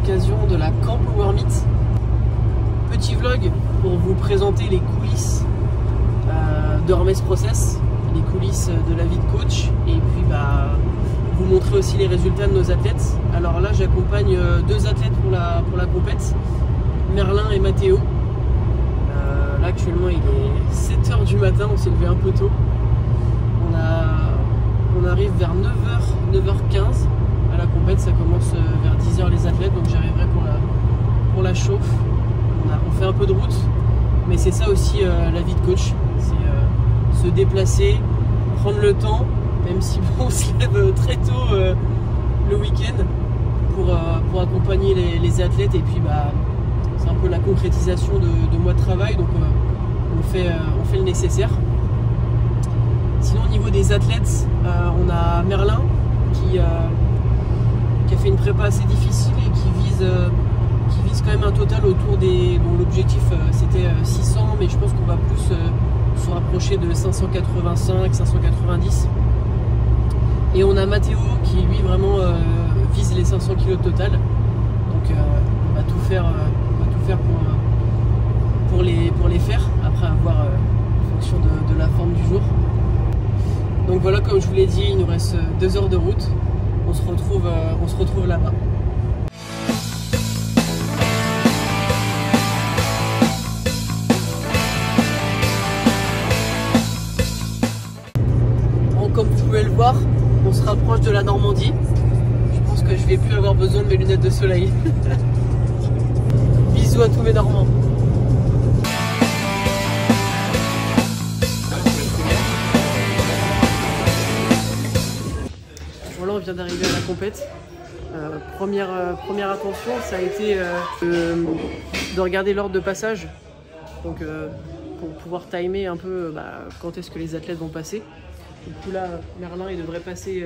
l'occasion de la Camp Power Meet. Petit vlog pour vous présenter les coulisses de Hermès Process, les coulisses de la vie de coach et puis vous montrer aussi les résultats de nos athlètes. Alors là j'accompagne deux athlètes pour la compète, Merlin et Mathéo. Là actuellement il est 7 h du matin, on s'est levé un peu tôt. On arrive vers 9 h, 9h15 à la compète, ça commence vers 10 h les athlètes, donc j'arriverai pour la chauffe. On fait un peu de route, mais c'est ça aussi la vie de coach, c'est se déplacer, prendre le temps, même si on se lève très tôt le week-end pour accompagner les athlètes et puis c'est un peu la concrétisation de mois de travail, donc on fait le nécessaire. Sinon au niveau des athlètes, on a Merlin qui a fait une prépa assez difficile et qui vise quand même un total autour des... Bon, l'objectif c'était 600, mais je pense qu'on va plus se rapprocher de 585, 590. Et on a Mathéo qui lui vraiment vise les 500 kg de total. Donc on va tout faire pour les faire, après avoir en fonction de la forme du jour. Donc voilà, comme je vous l'ai dit, il nous reste 2 heures de route. On se retrouve là-bas. Bon, comme vous pouvez le voir, on se rapproche de la Normandie. Je pense que je vais plus avoir besoin de mes lunettes de soleil. Bisous à tous mes Normands. Voilà, on vient d'arriver à la compète. Première attention, ça a été de regarder l'ordre de passage. Donc pour pouvoir timer un peu quand est-ce que les athlètes vont passer. Du coup là, Merlin il devrait passer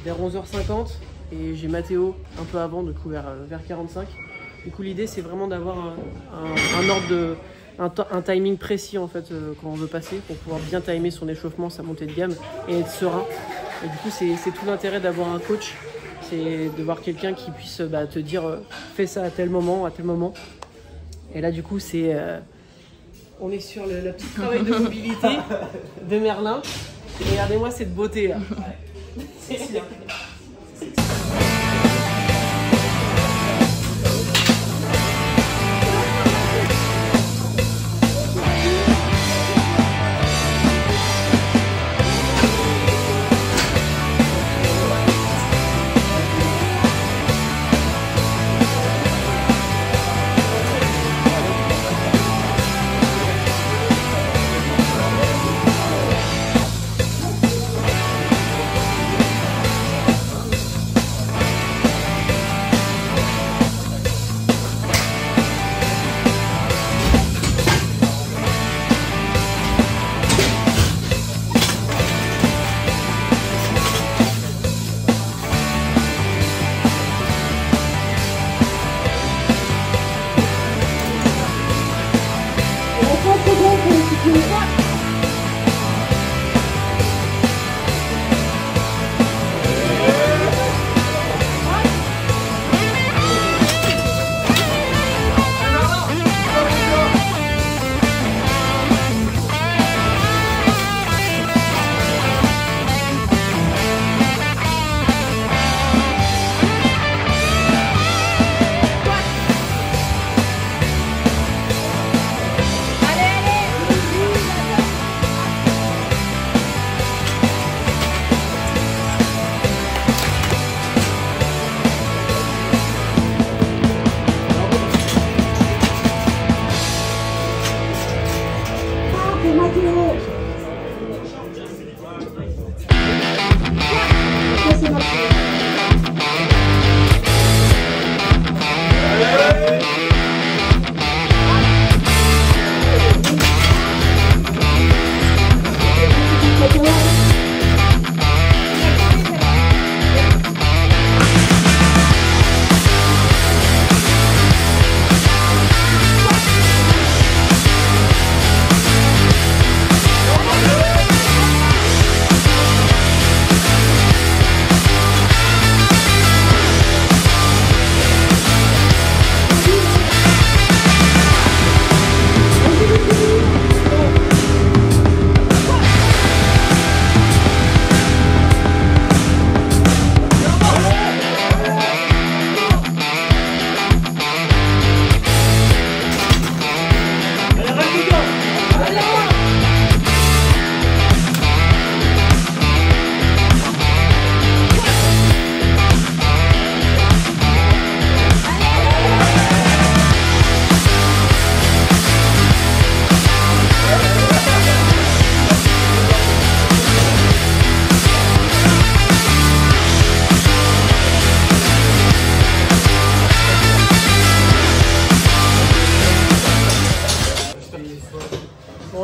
vers 11h50 et j'ai Mathéo un peu avant, du coup vers 45. Du coup l'idée c'est vraiment d'avoir un timing précis en fait quand on veut passer pour pouvoir bien timer son échauffement, sa montée de gamme et être serein. Et du coup c'est tout l'intérêt d'avoir un coach, c'est de voir quelqu'un qui puisse te dire fais ça à tel moment. Et là du coup c'est on est sur le petit travail de mobilité de Merlin. Et regardez-moi cette beauté là.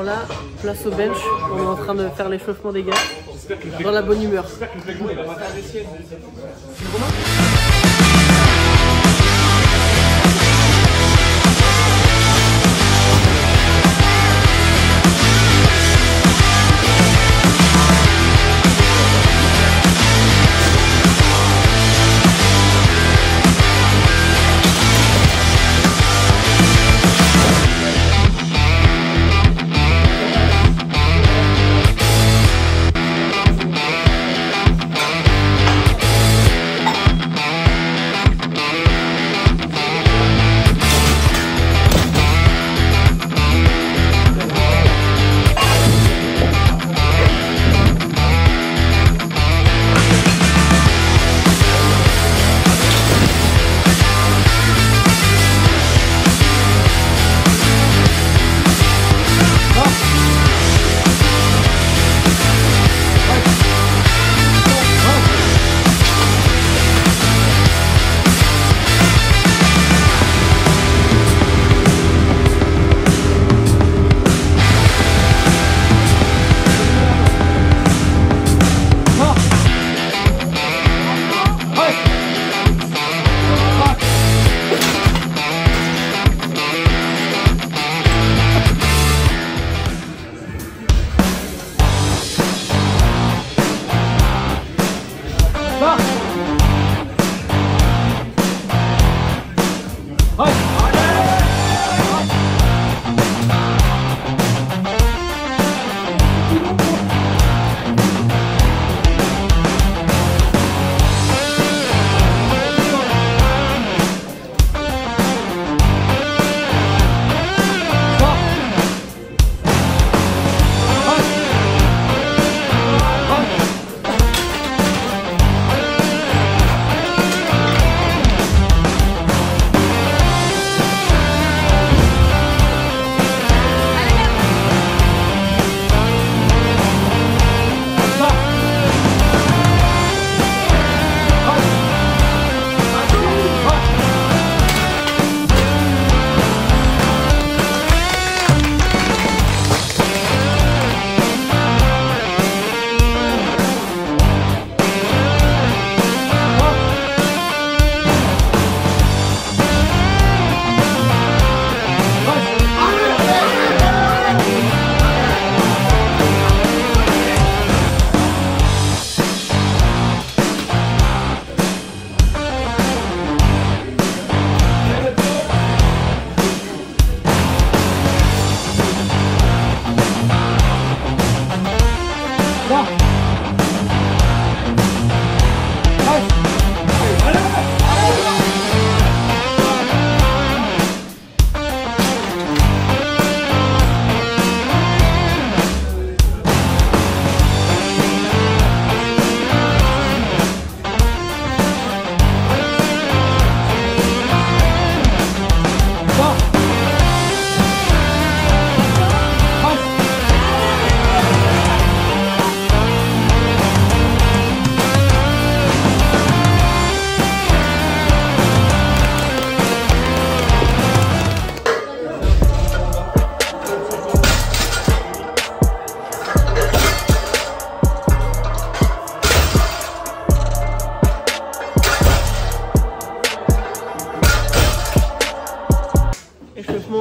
là, place au bench, on est en train de faire l'échauffement des gars, dans la bonne humeur.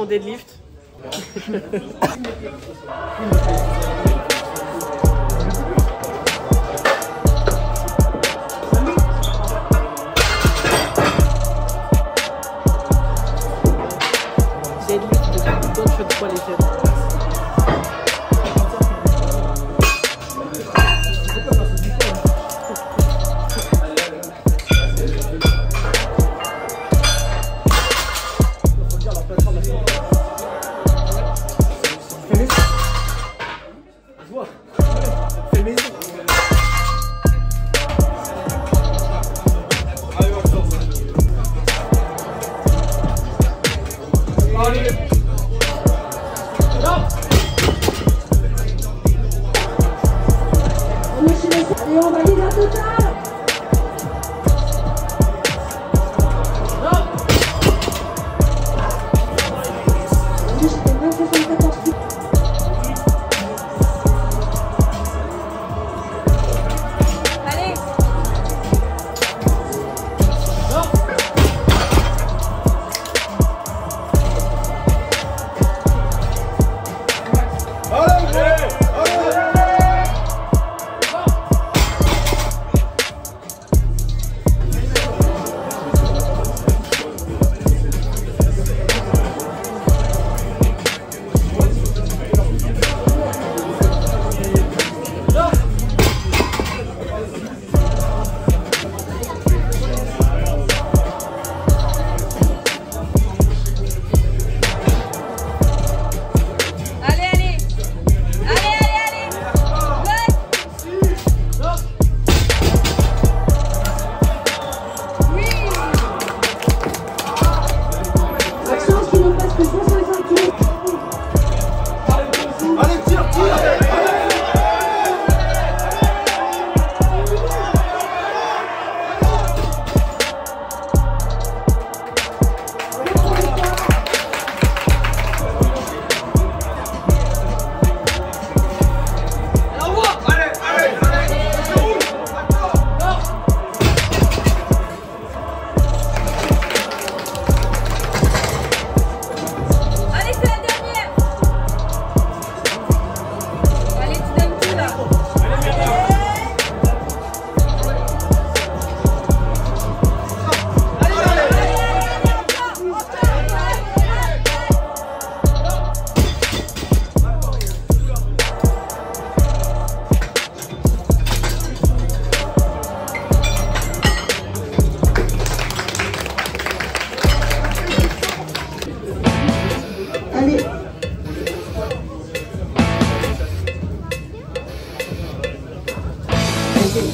Deadlift. Deadlift de gauche de poids léger.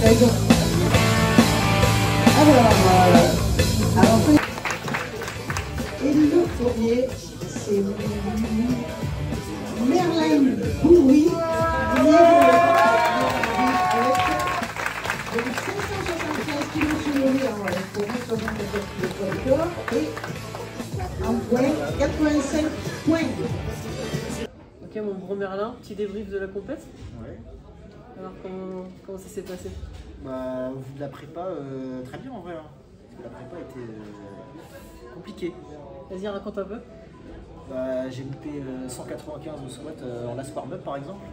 d'accord. Alors, et le premier, c'est Merlin Bourri, avec 575 kg sur le riz, pour 174 kg de poids et en point, 85 points. Ok, mon gros Merlin, petit débrief de la compète. Ouais. Alors, comment ça s'est passé? Bah, au vu de la prépa, très bien en vrai. Hein. Parce que la prépa était compliquée. Vas-y, raconte un peu. Bah, j'ai loupé 195 au squat en lasp arm up par exemple.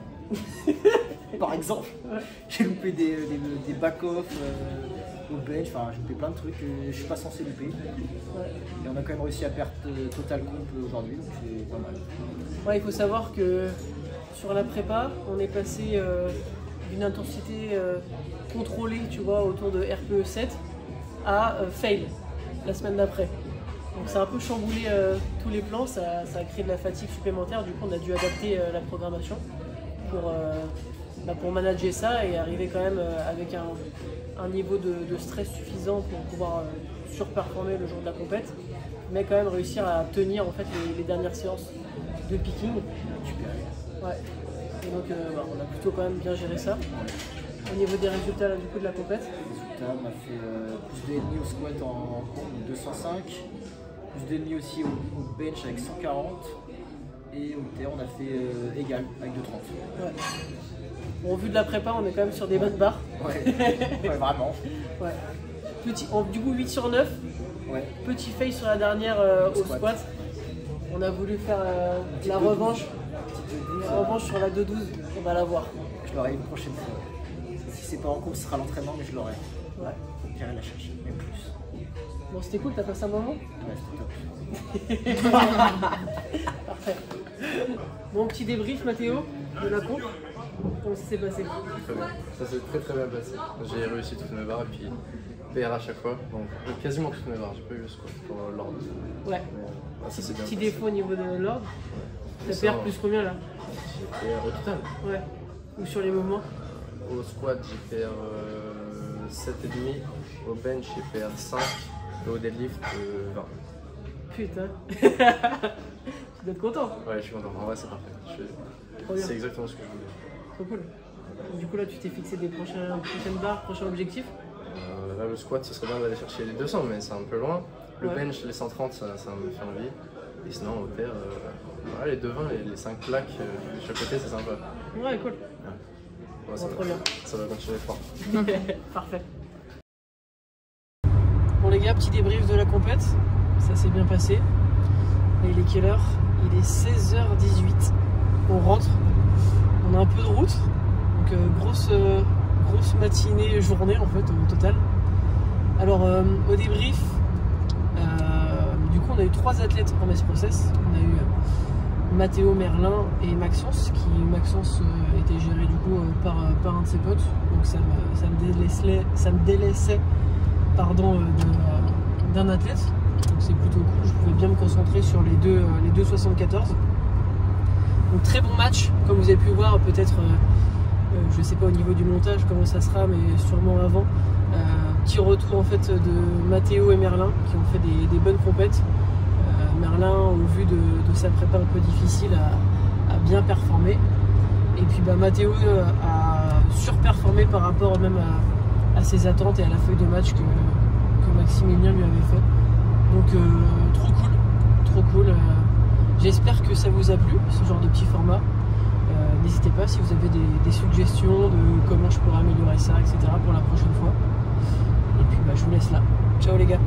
Par exemple. Ouais. J'ai loupé des back-off au bench, enfin j'ai loupé plein de trucs que je suis pas censé louper. Ouais. Et on a quand même réussi à perdre total comp aujourd'hui, donc c'est pas mal. Ouais, il faut savoir que sur la prépa, on est passé d'une intensité contrôlée, tu vois, autour de RPE 7 à fail la semaine d'après. Donc ça a un peu chamboulé tous les plans, ça a créé de la fatigue supplémentaire, du coup on a dû adapter la programmation pour manager ça et arriver quand même avec un niveau de stress suffisant pour pouvoir surperformer le jour de la compète, mais quand même réussir à tenir en fait les dernières séances de picking. Ouais. Et donc on a plutôt quand même bien géré ça. Au niveau des résultats là, du coup de la compète. Résultat, on a fait plus de demi au squat en compte, 205, plus de demi aussi au bench avec 140 et au terre on a fait égal avec 230. Ouais. Bon, au vu de la prépa, on est quand même sur des bonnes barres. Ouais, ouais vraiment. Ouais. Du coup 8 sur 9. Ouais. Petit fail sur la dernière au squat. On a voulu faire la revanche. La revanche sur la 2-12, on va la voir. Je l'aurai une prochaine fois. Si c'est pas en cours, ce sera l'entraînement, mais je l'aurai. Ouais. J'irai la chercher, même plus. Bon, c'était cool, t'as passé un moment? Ouais, c'était top. Parfait. Bon, petit débrief, Mathéo, de la comp. Comment ça s'est passé? Très bien. Ça s'est très bien passé. J'ai réussi toutes mes barres et puis PR à chaque fois. Donc quasiment toutes mes barres. J'ai pas eu le score pour l'ordre. Ouais. Mais, ça s'est bien Petit passé. défaut au niveau de l'ordre. Ouais. T'as PR plus combien là? J'ai PR au total. Ouais. Ou sur les mouvements? Au squat, j'ai PR 7,5. Au bench, j'ai PR 5. Et au deadlift, 20. Putain. Tu dois être content. Ouais, je suis content. En vrai, c'est parfait. Trop bien. C'est exactement ce que je voulais. Trop cool. Du coup là tu t'es fixé des prochaines barres, prochains objectifs? Là le squat ce serait bien d'aller chercher les 200 mais c'est un peu loin. Le Ouais. bench les 130 ça me fait envie. Et sinon au terre, les 220 les 5 plaques de chaque côté c'est sympa. Ouais cool. Ouais, Bon, trop bien. Ça va continuer fort. Parfait. Bon les gars, petit débrief de la compète. Ça s'est bien passé. Et il est quelle heure? Il est 16h18. On rentre. On a un peu de route, donc grosse matinée, journée en fait au total. Alors au débrief, du coup on a eu 3 athlètes en mass process. On a eu Mathéo, Merlin et Maxence, Maxence était géré du coup par un de ses potes, donc ça me délaissait pardon, d'un athlète, donc c'est plutôt cool. Je pouvais bien me concentrer sur les deux 74. Donc très bon match, comme vous avez pu voir, peut-être, je sais pas au niveau du montage comment ça sera, mais sûrement avant. Petit retour en fait de Mathéo et Merlin qui ont fait des bonnes compètes. Merlin, au vu de sa prépa un peu difficile, a bien performé. Et puis bah, Mathéo a surperformé par rapport même à ses attentes et à la feuille de match que Maximilien lui avait fait. Donc trop cool. J'espère que ça vous a plu, ce genre de petit format. N'hésitez pas si vous avez des suggestions de comment je pourrais améliorer ça, etc. pour la prochaine fois. Et puis bah, je vous laisse là. Ciao les gars.